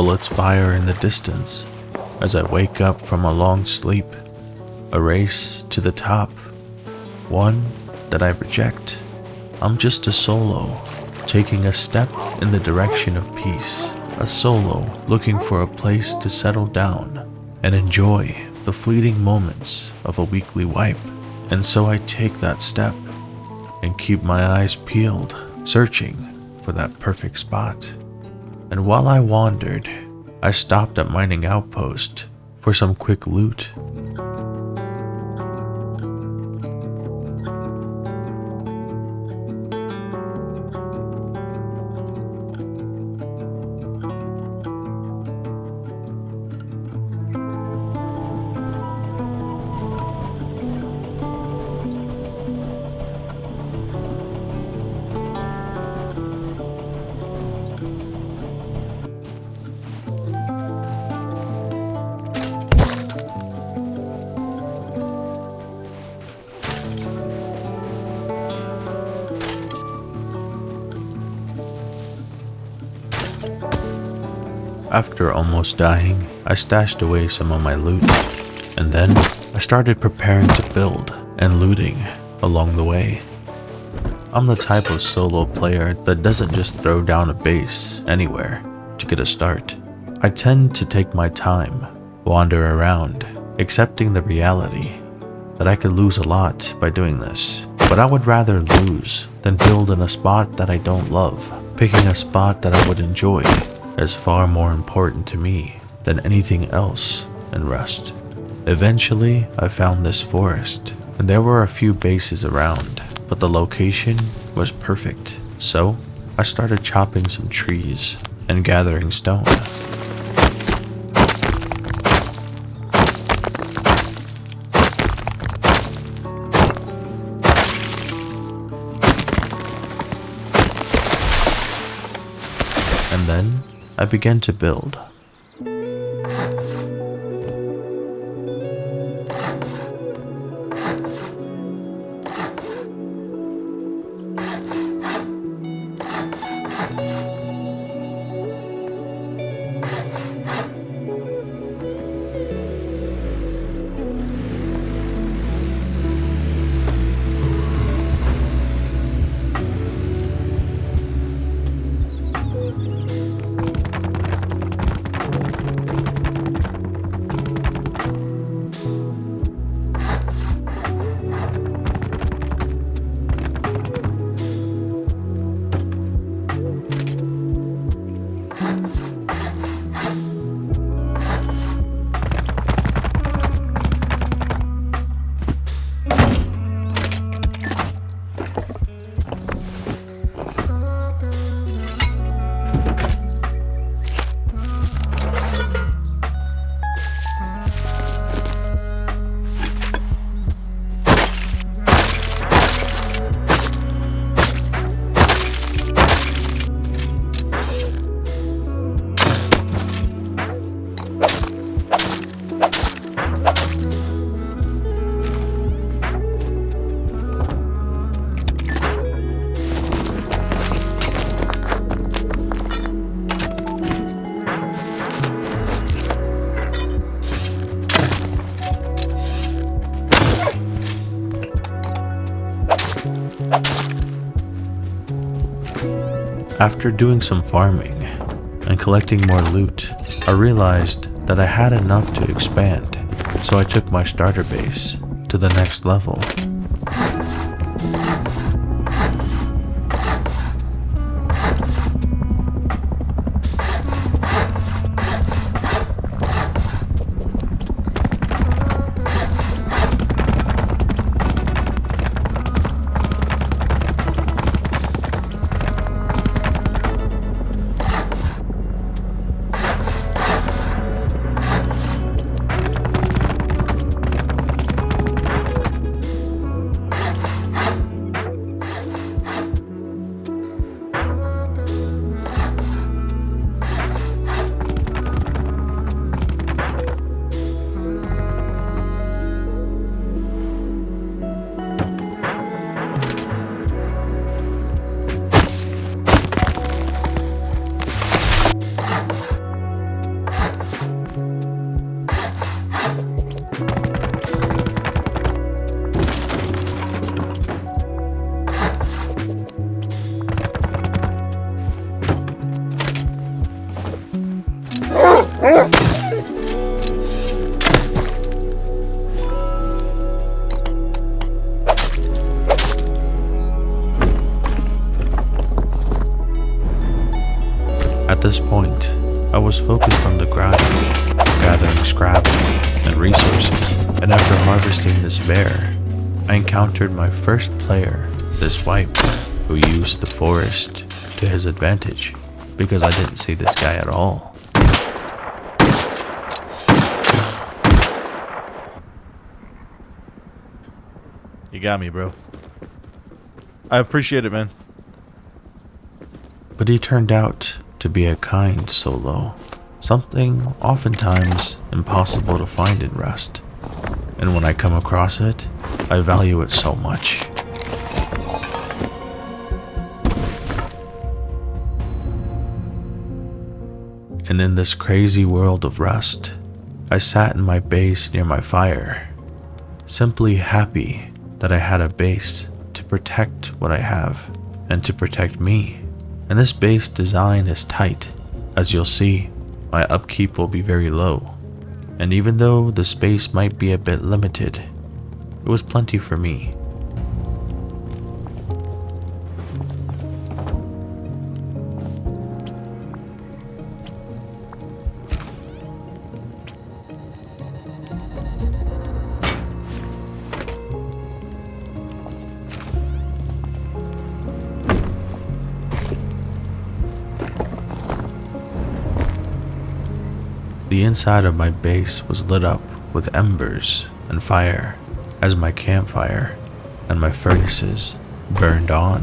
Bullets fire in the distance as I wake up from a long sleep. A race to the top, one that I reject. I'm just a solo, taking a step in the direction of peace. A solo looking for a place to settle down and enjoy the fleeting moments of a weekly wipe. And so I take that step and keep my eyes peeled, searching for that perfect spot. And while I wandered, I stopped at Mining Outpost for some quick loot. After almost dying, I stashed away some of my loot, and then I started preparing to build and looting along the way. I'm the type of solo player that doesn't just throw down a base anywhere to get a start. I tend to take my time, wander around, accepting the reality that I could lose a lot by doing this. But I would rather lose than build in a spot that I don't love. Picking a spot that I would enjoy is far more important to me than anything else in Rust. Eventually, I found this forest, and there were a few bases around, but the location was perfect. So, I started chopping some trees and gathering stone. And then, I began to build. After doing some farming and collecting more loot, I realized that I had enough to expand, so I took my starter base to the next level. At this point, I was focused on the grind, gathering scraps and resources, and after harvesting this bear, I encountered my first player, this wipe, who used the forest to his advantage, because I didn't see this guy at all. You got me, bro. I appreciate it, man. But he turned out to be a kind solo, something oftentimes impossible to find in Rust. And when I come across it, I value it so much. And in this crazy world of Rust, I sat in my base near my fire, simply happy that I had a base to protect what I have and to protect me. And this base design is tight. As you'll see, my upkeep will be very low. And even though the space might be a bit limited, it was plenty for me. The inside of my base was lit up with embers and fire as my campfire and my furnaces burned on.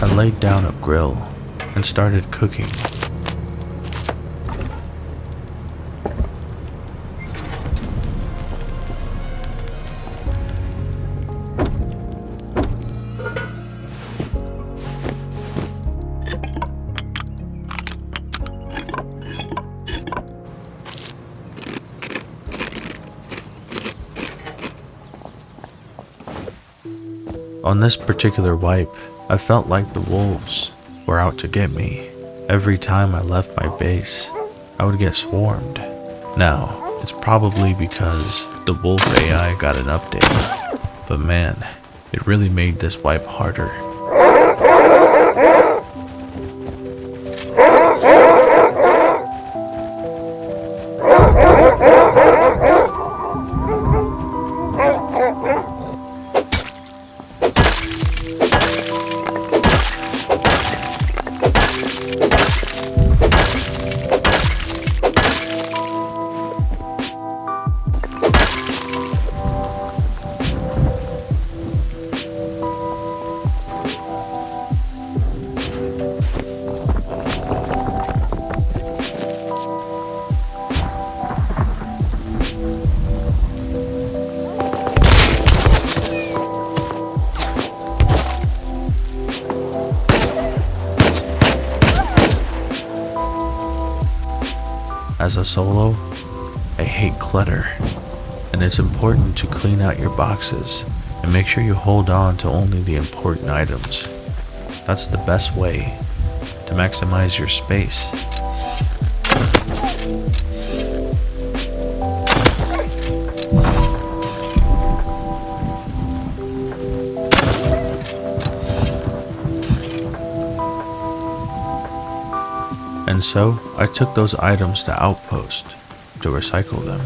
I laid down a grill and started cooking. On this particular wipe, I felt like the wolves were out to get me. Every time I left my base, I would get swarmed. Now, it's probably because the wolf AI got an update, but man, it really made this wipe harder. As a solo, I hate clutter, and it's important to clean out your boxes and make sure you hold on to only the important items. That's the best way to maximize your space. And so, I took those items to Outpost to recycle them.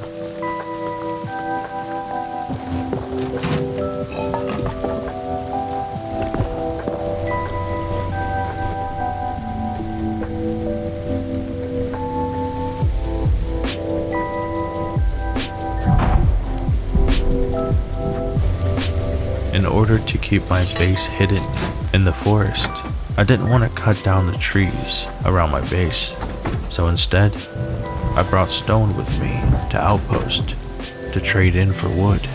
In order to keep my base hidden in the forest, I didn't want to cut down the trees around my base, so instead, I brought stone with me to Outpost to trade in for wood.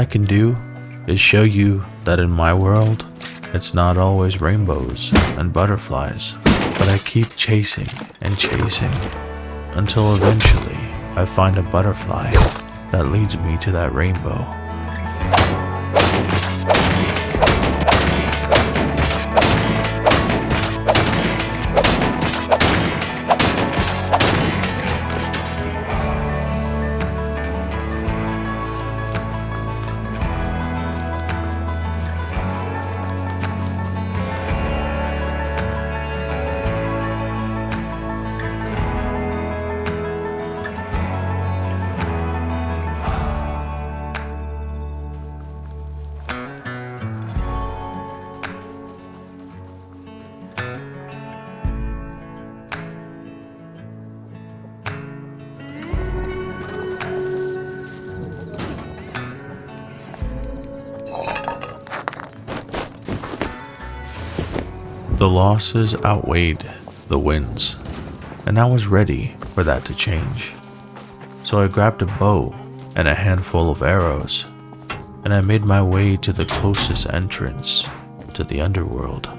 I can do is show you that in my world, it's not always rainbows and butterflies, but I keep chasing and chasing until eventually I find a butterfly that leads me to that rainbow. The losses outweighed the wins, and I was ready for that to change. So I grabbed a bow and a handful of arrows, and I made my way to the closest entrance to the underworld.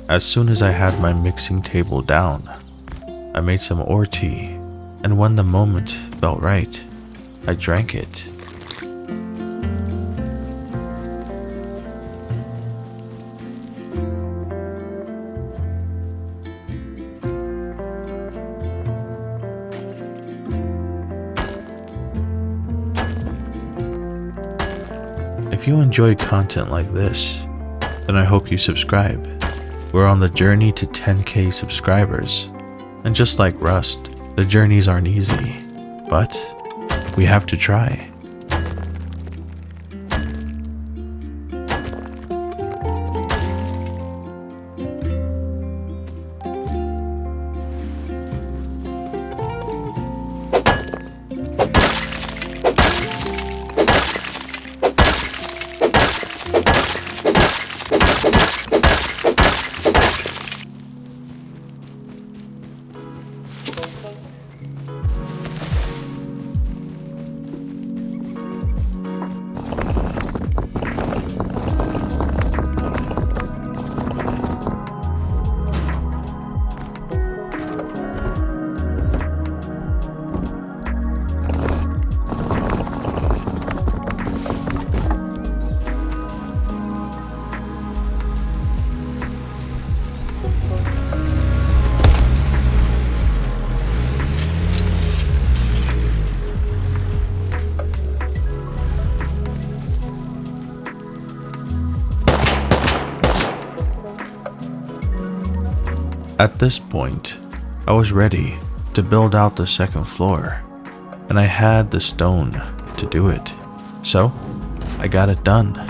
As soon as I had my mixing table down, I made some ore tea, and when the moment felt right, I drank it. If you enjoy content like this, then I hope you subscribe. We're on the journey to 10K subscribers, and just like Rust, the journeys aren't easy, but we have to try. At this point, I was ready to build out the second floor, and I had the stone to do it, so I got it done.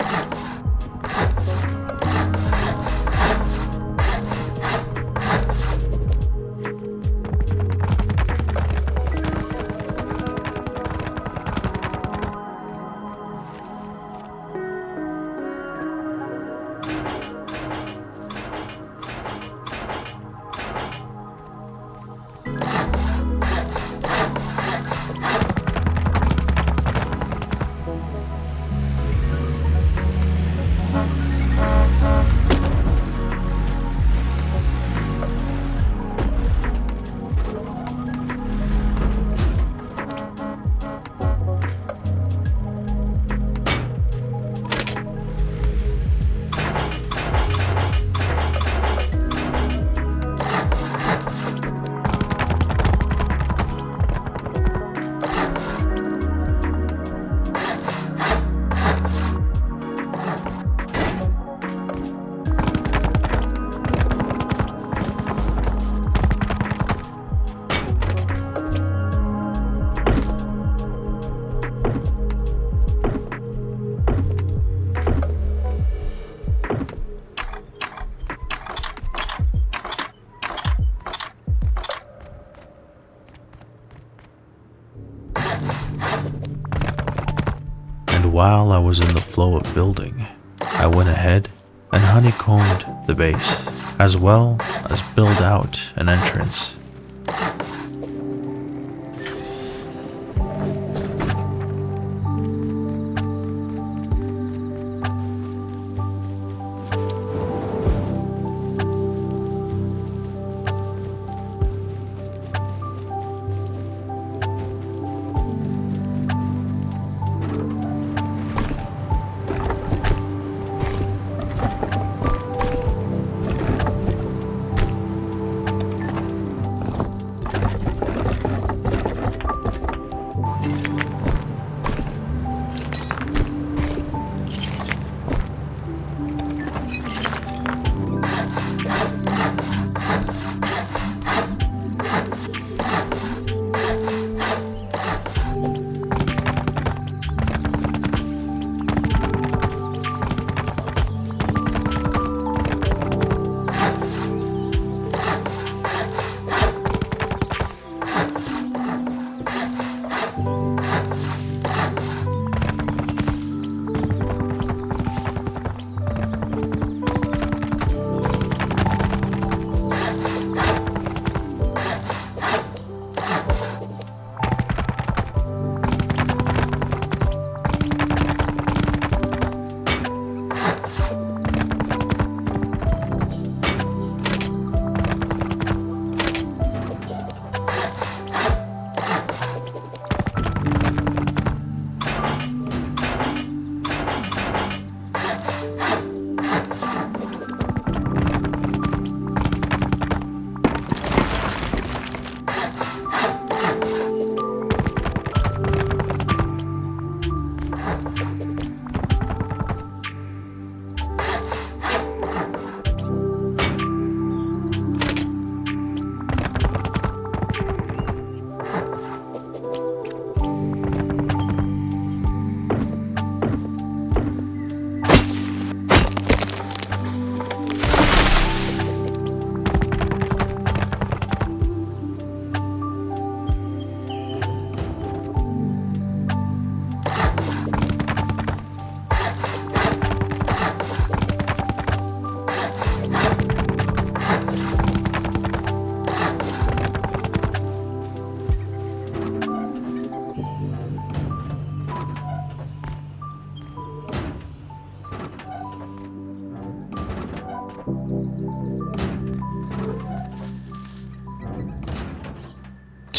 And while I was in the flow of building, I went ahead and honeycombed the base, as well as build out an entrance.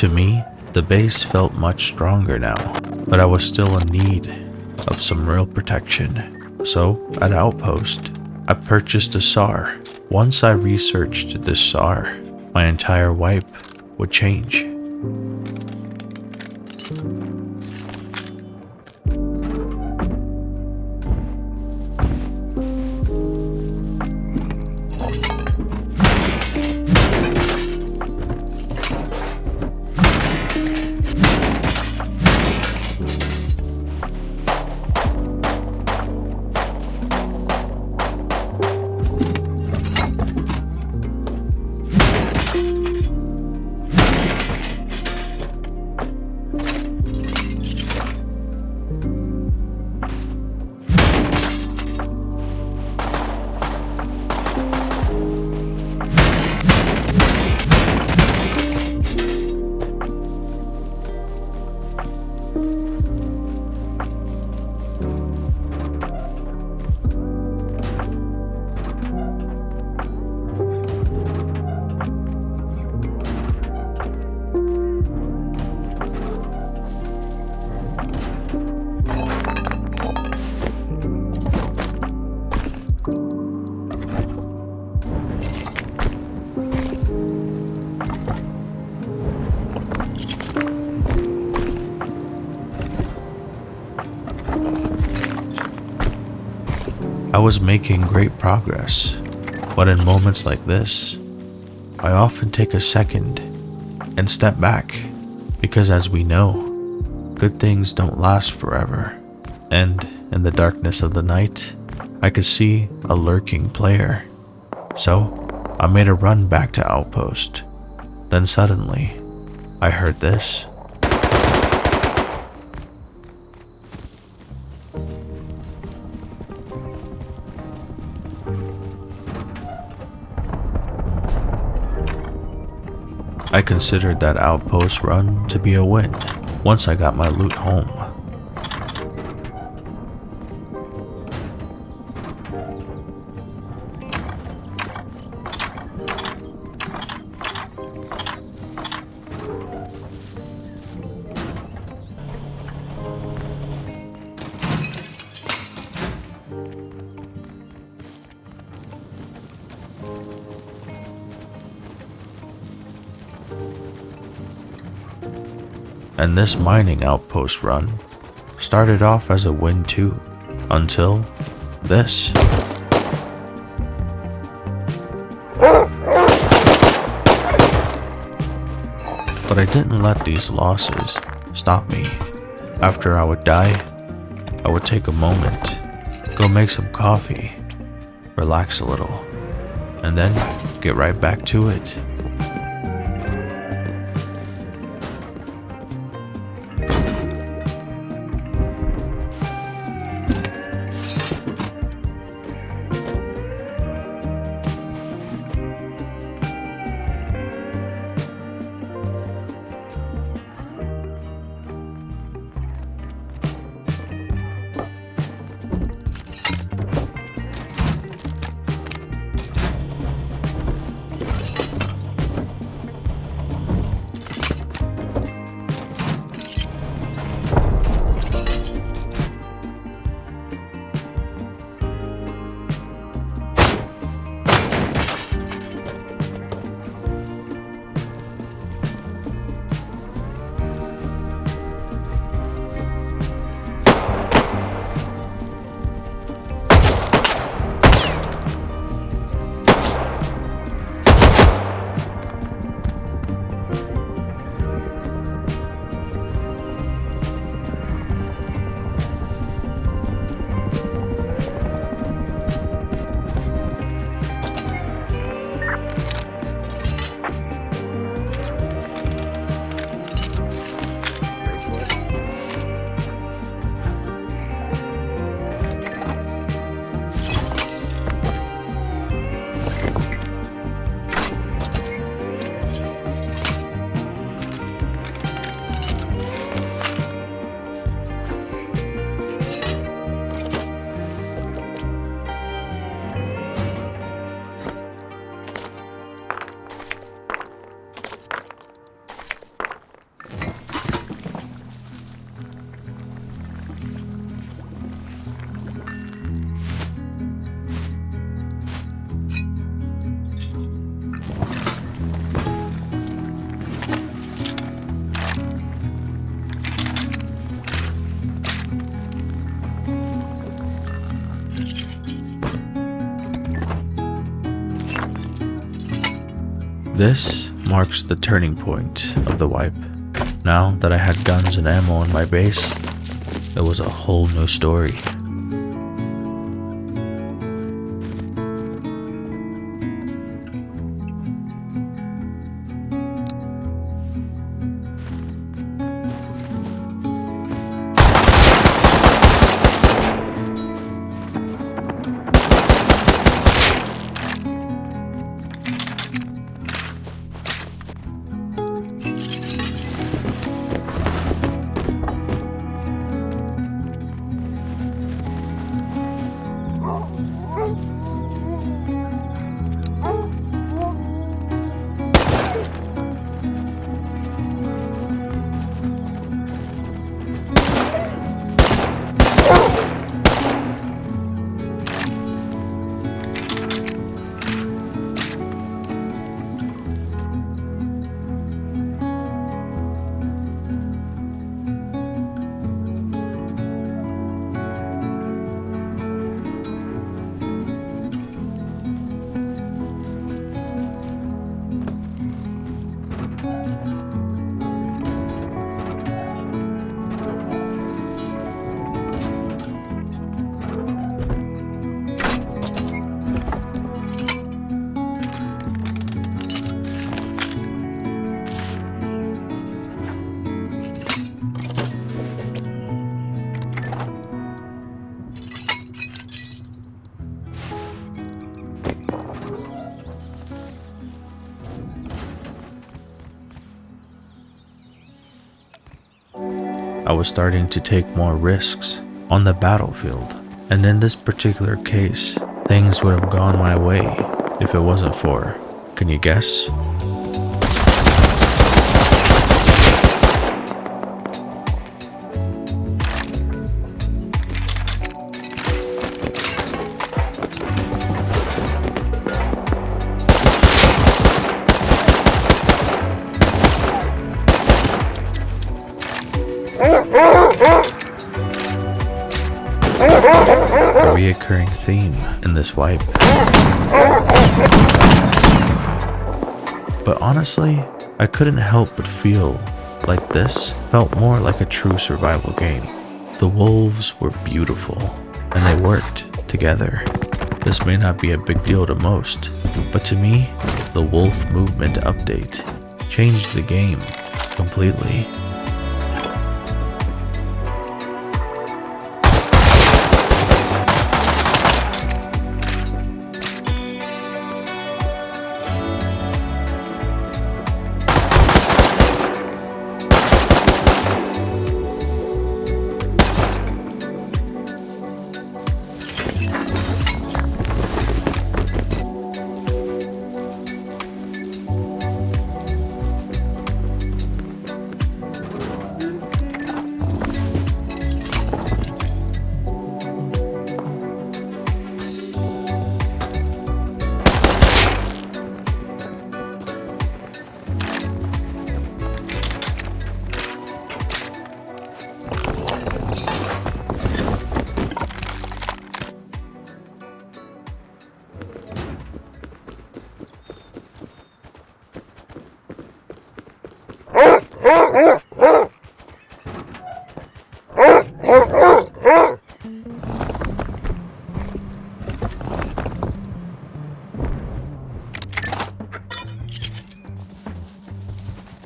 To me, the base felt much stronger now, but I was still in need of some real protection. So, at Outpost, I purchased a SAR. Once I researched this SAR, my entire wipe would change. was making great progress, but in moments like this, I often take a second and step back, because as we know, good things don't last forever, and in the darkness of the night, I could see a lurking player. So I made a run back to Outpost. Then suddenly, I heard this. I considered that Outpost run to be a win once I got my loot home. And this mining outpost run started off as a win too, until this. But I didn't let these losses stop me. After I would die, I would take a moment, go make some coffee, relax a little, and then get right back to it. This marks the turning point of the wipe. Now that I had guns and ammo in my base, it was a whole new story. was starting to take more risks on the battlefield. And in this particular case, things would have gone my way if it wasn't for, can you guess? A reoccurring theme in this wipe. But honestly, I couldn't help but feel like this felt more like a true survival game. The wolves were beautiful, and they worked together. This may not be a big deal to most, but to me, the wolf movement update changed the game completely.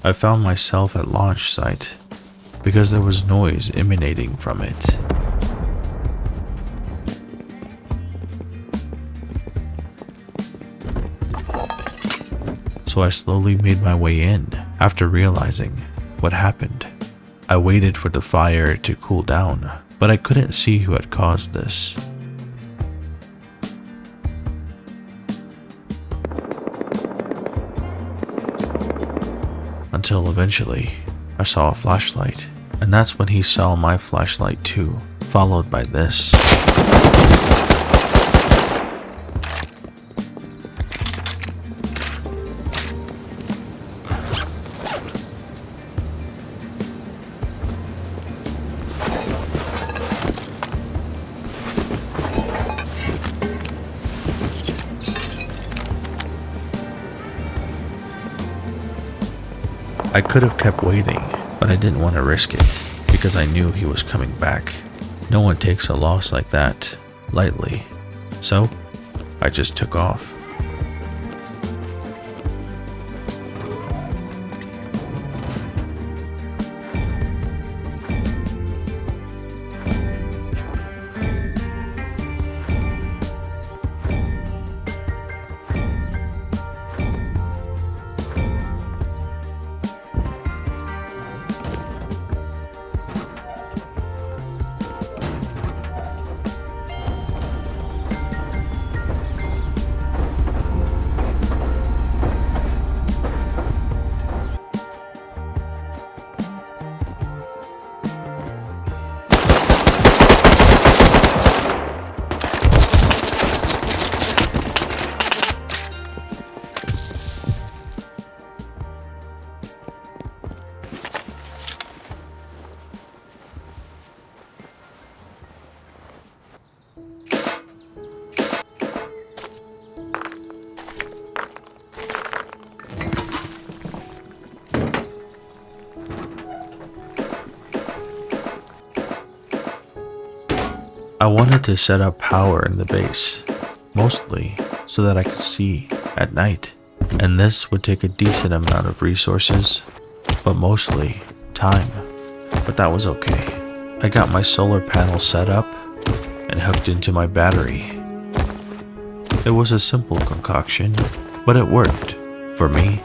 I found myself at launch site because there was noise emanating from it. So I slowly made my way in after realizing what happened. I waited for the fire to cool down, but I couldn't see who had caused this. Until eventually, I saw a flashlight, and that's when he saw my flashlight too, followed by this. I could have kept waiting, but I didn't want to risk it because I knew he was coming back. No one takes a loss like that lightly, so I just took off. I wanted to set up power in the base, mostly so that I could see at night, and this would take a decent amount of resources, but mostly time, but that was okay. I got my solar panel set up and hooked into my battery. It was a simple concoction, but it worked for me.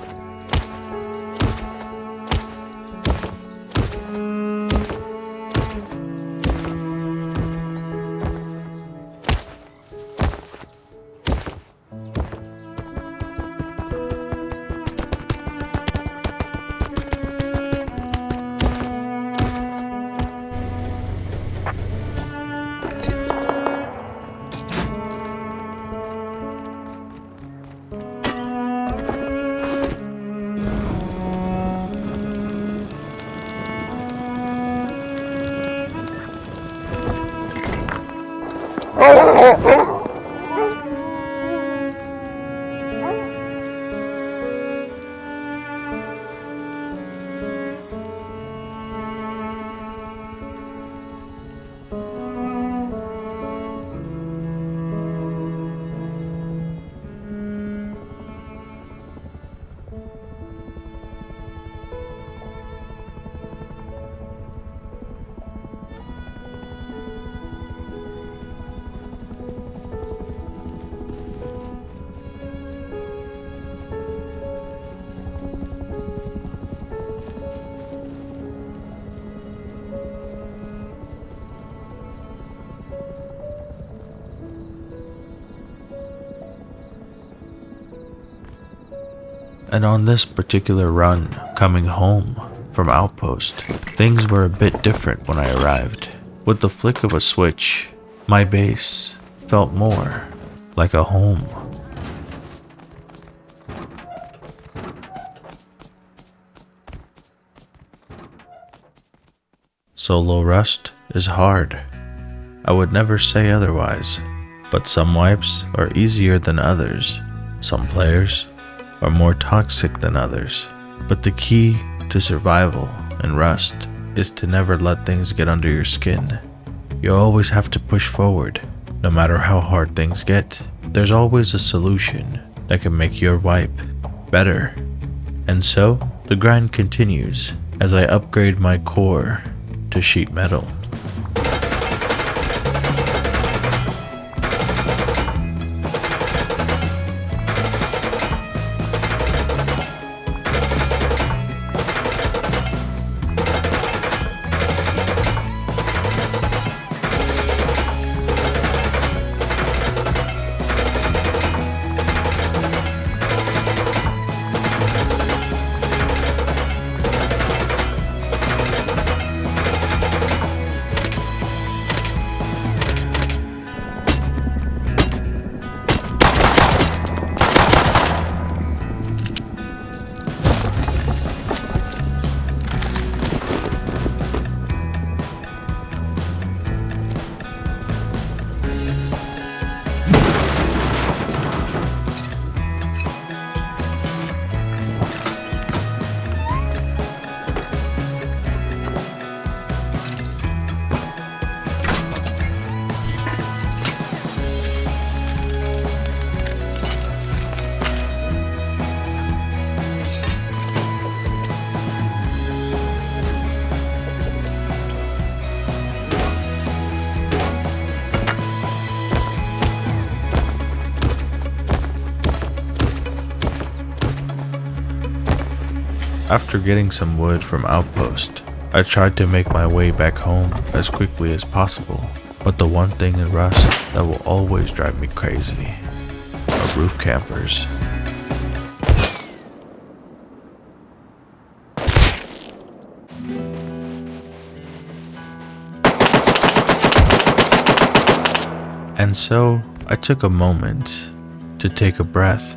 And on this particular run, coming home from Outpost, things were a bit different when I arrived. With the flick of a switch, my base felt more like a home. Solo Rust is hard. I would never say otherwise, but some wipes are easier than others. Some players are more toxic than others. But the key to survival in Rust is to never let things get under your skin. You always have to push forward, no matter how hard things get. There's always a solution that can make your wipe better. And so, the grind continues as I upgrade my core to sheet metal. After getting some wood from Outpost, I tried to make my way back home as quickly as possible. But the one thing in Rust that will always drive me crazy are roof campers. And so I took a moment to take a breath.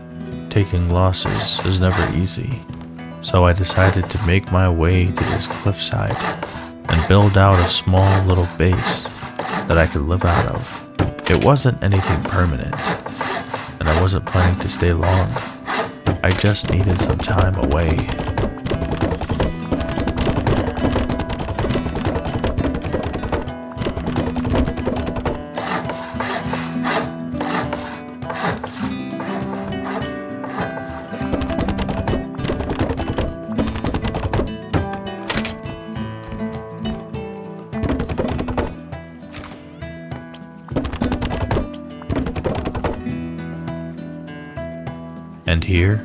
Taking losses is never easy. So I decided to make my way to this cliffside and build out a small little base that I could live out of. It wasn't anything permanent, and I wasn't planning to stay long. I just needed some time away. And here,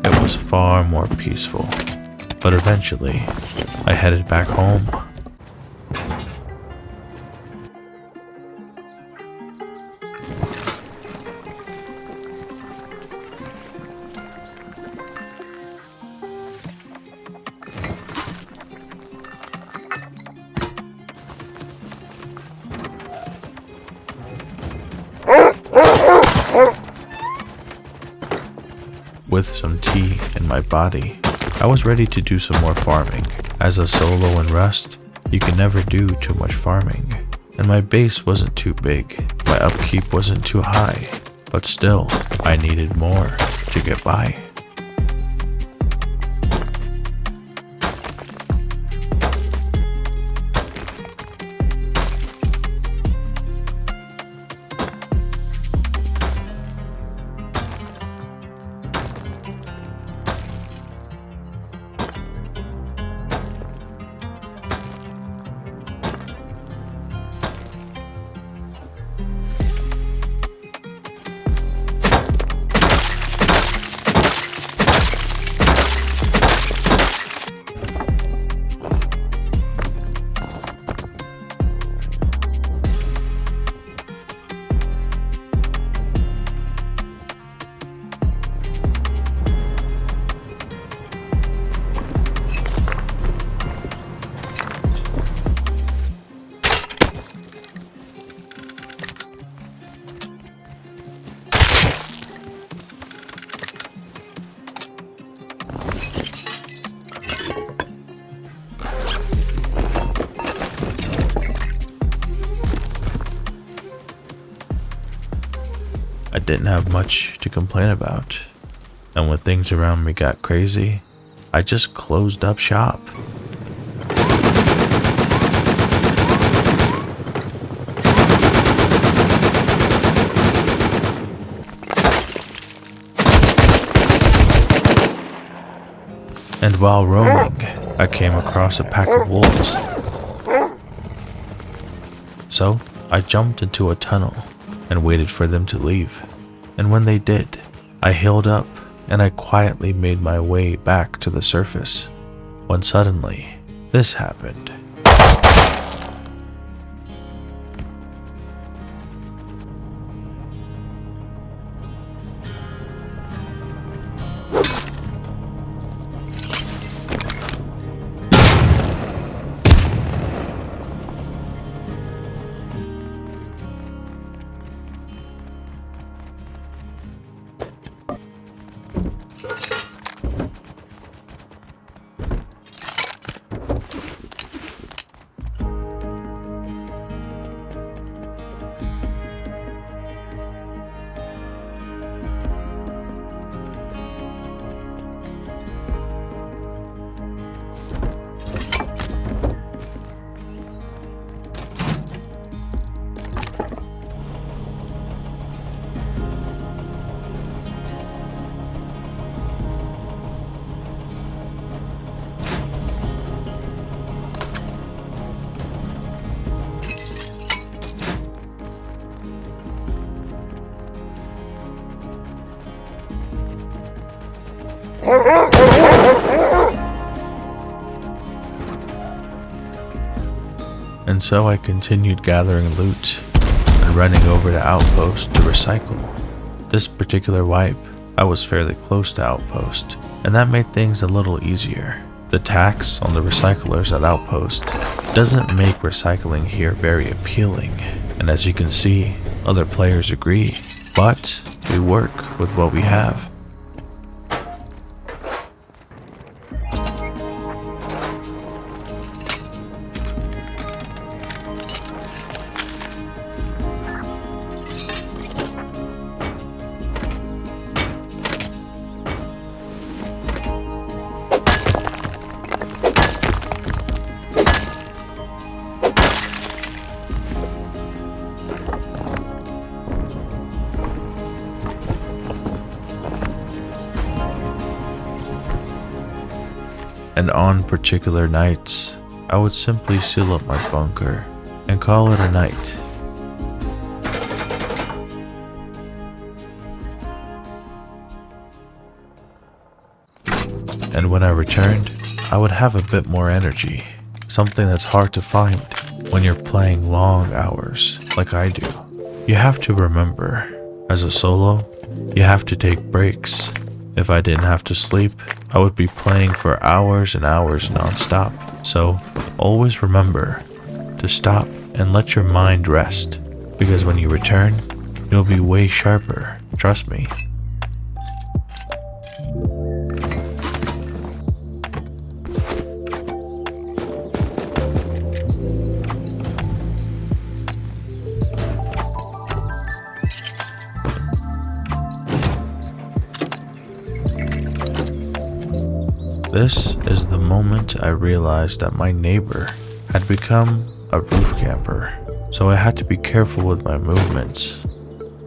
it was far more peaceful. But eventually, I headed back home. With some tea in my body, I was ready to do some more farming. As a solo in Rust, you can never do too much farming. And my base wasn't too big, my upkeep wasn't too high, but still, I needed more to get by. didn't have much to complain about. And when things around me got crazy, I just closed up shop. And while roaming, I came across a pack of wolves. So I jumped into a tunnel and waited for them to leave. And when they did, I healed up and I quietly made my way back to the surface. When suddenly, this happened. And so I continued gathering loot and running over to Outpost to recycle. This particular wipe, I was fairly close to Outpost, and that made things a little easier. The tax on the recyclers at Outpost doesn't make recycling here very appealing, and as you can see, other players agree, but we work with what we have. And on particular nights, I would simply seal up my bunker and call it a night. And when I returned, I would have a bit more energy, something that's hard to find when you're playing long hours like I do. You have to remember, as a solo, you have to take breaks. If I didn't have to sleep, I would be playing for hours and hours non-stop. So always remember to stop and let your mind rest, because when you return, you'll be way sharper, trust me. This is the moment I realized that my neighbor had become a roof camper, so I had to be careful with my movements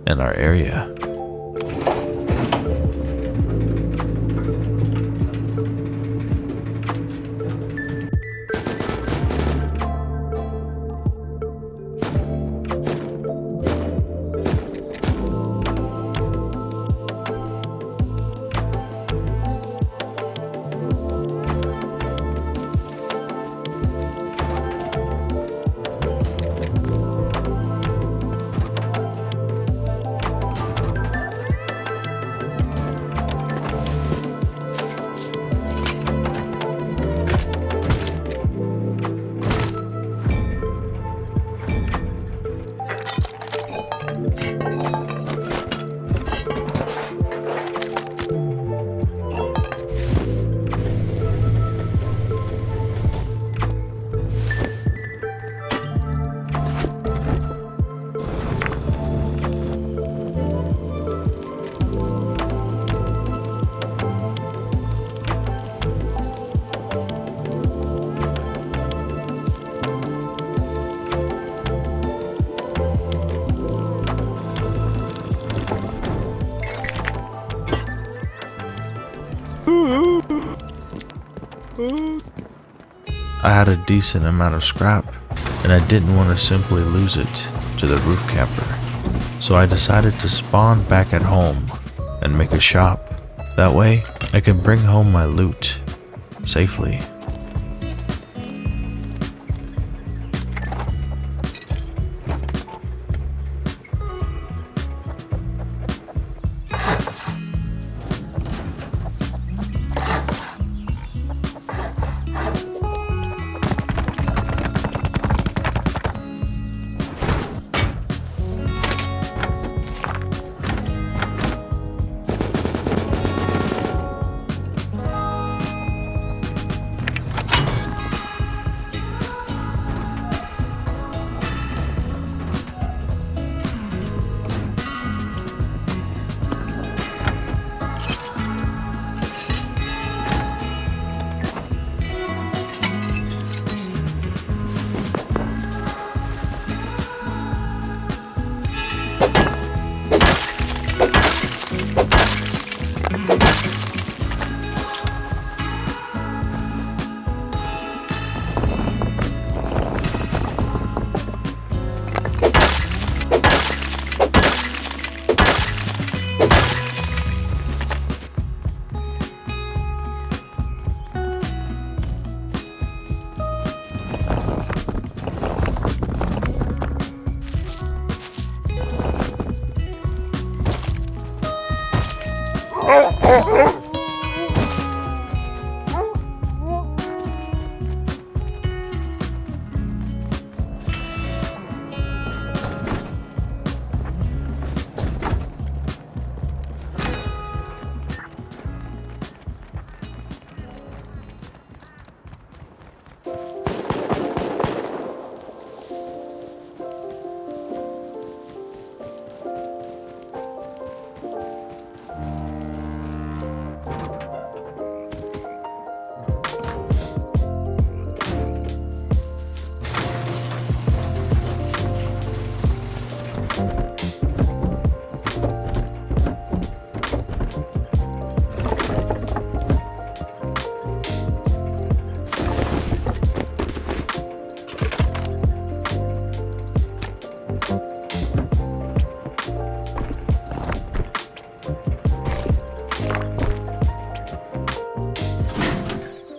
in our area. I had a decent amount of scrap, and I didn't want to simply lose it to the roof camper. So I decided to spawn back at home and make a shop. That way, I can bring home my loot safely.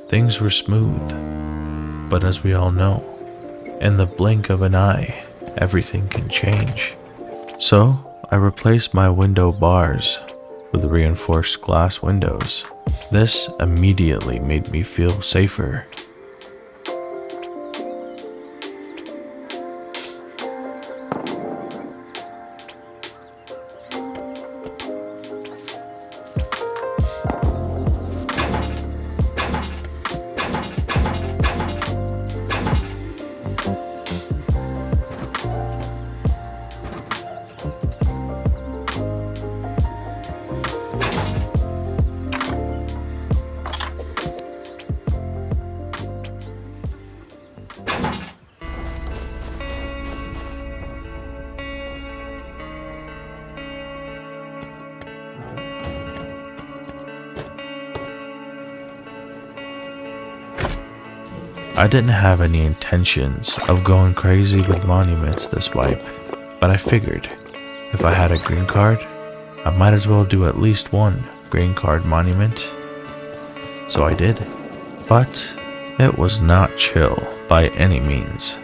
Things were smooth, but as we all know, in the blink of an eye, everything can change. So, I replaced my window bars with reinforced glass windows. This immediately made me feel safer. I didn't have any intentions of going crazy with monuments this wipe, but I figured if I had a green card, I might as well do at least one green card monument. So I did, but it was not chill by any means.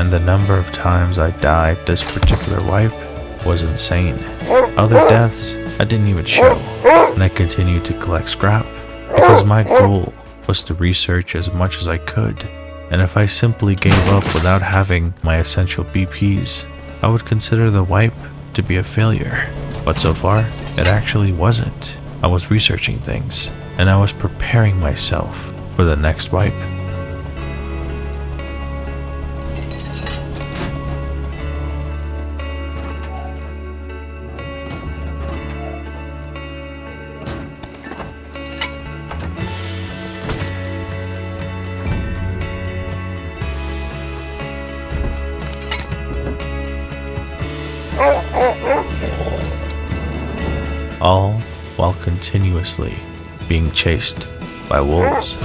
and the number of times I died this particular wipe was insane. Other deaths I didn't even show, and I continued to collect scrap because my goal was to research as much as I could, and if I simply gave up without having my essential BPs, I would consider the wipe to be a failure. But so far, it actually wasn't. I was researching things, and I was preparing myself for the next wipe. All while continuously being chased by wolves.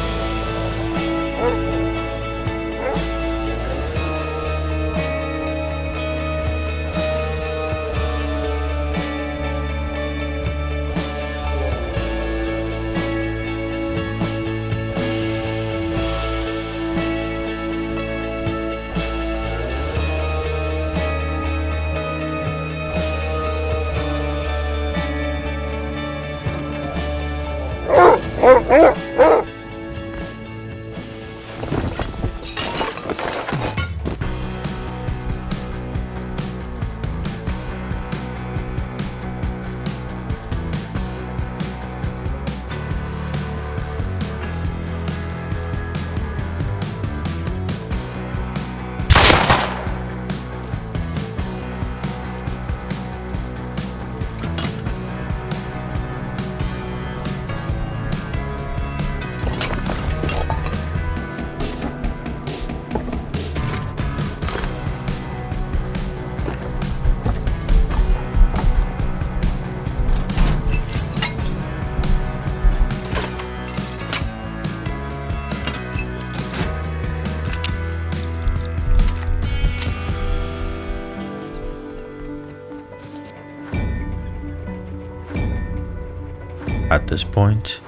At this point,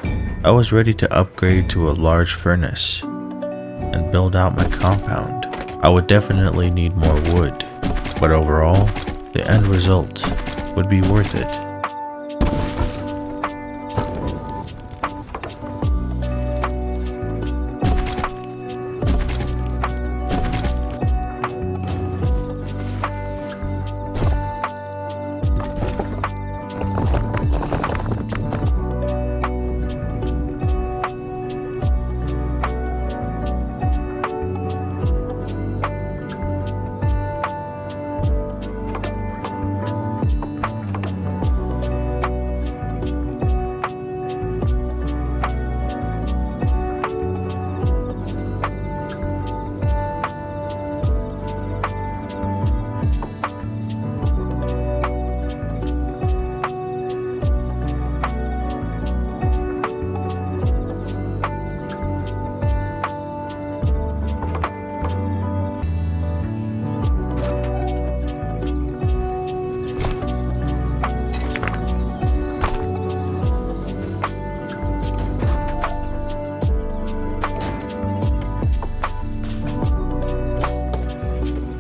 I was ready to upgrade to a large furnace and build out my compound. I would definitely need more wood, but overall, the end result would be worth it.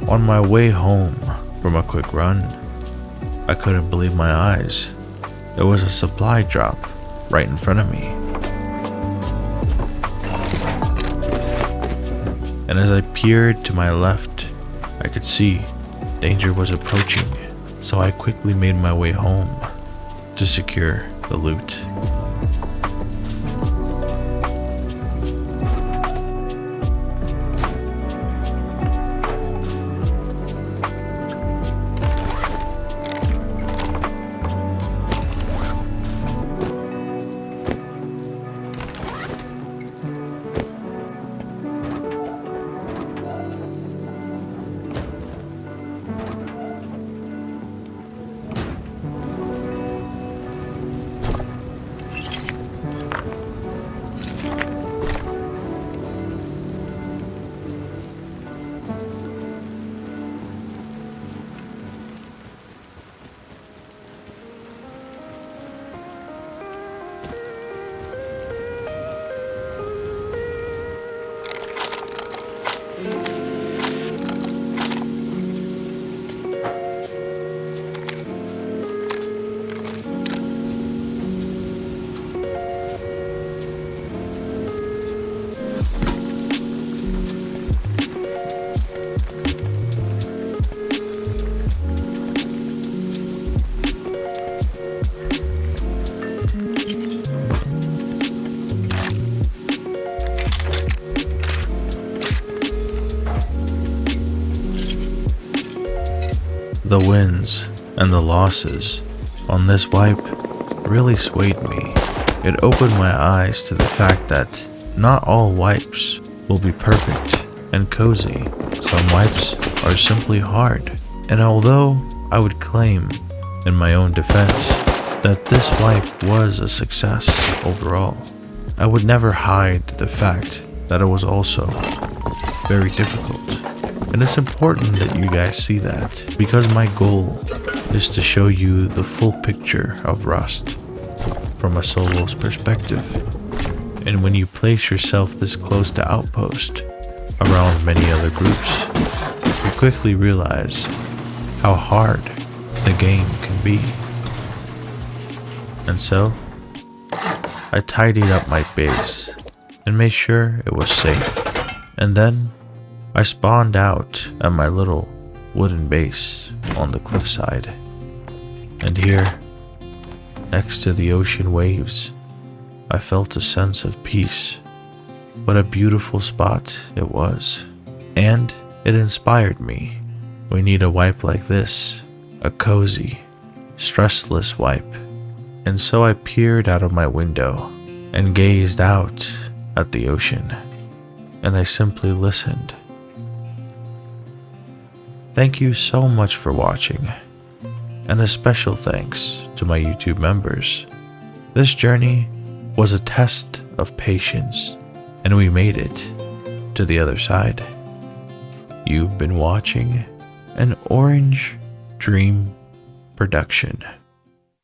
On my way home from a quick run, I couldn't believe my eyes. There was a supply drop right in front of me. And as I peered to my left, I could see danger was approaching, so I quickly made my way home to secure the loot. The wins and the losses on this wipe really swayed me. It opened my eyes to the fact that not all wipes will be perfect and cozy. Some wipes are simply hard. And although I would claim in my own defense that this wipe was a success overall, I would never hide the fact that it was also very difficult. And it's important that you guys see that, because my goal is to show you the full picture of Rust from a solo's perspective. And when you place yourself this close to Outpost around many other groups, you quickly realize how hard the game can be. And so, I tidied up my base and made sure it was safe. And then, I spawned out at my little wooden base on the cliffside. And here, next to the ocean waves, I felt a sense of peace. What a beautiful spot it was. And it inspired me. We need a wipe like this, a cozy, stressless wipe. And so I peered out of my window and gazed out at the ocean. And I simply listened. Thank you so much for watching, and a special thanks to my YouTube members. This journey was a test of patience, and we made it to the other side. You've been watching an Orange Dream production.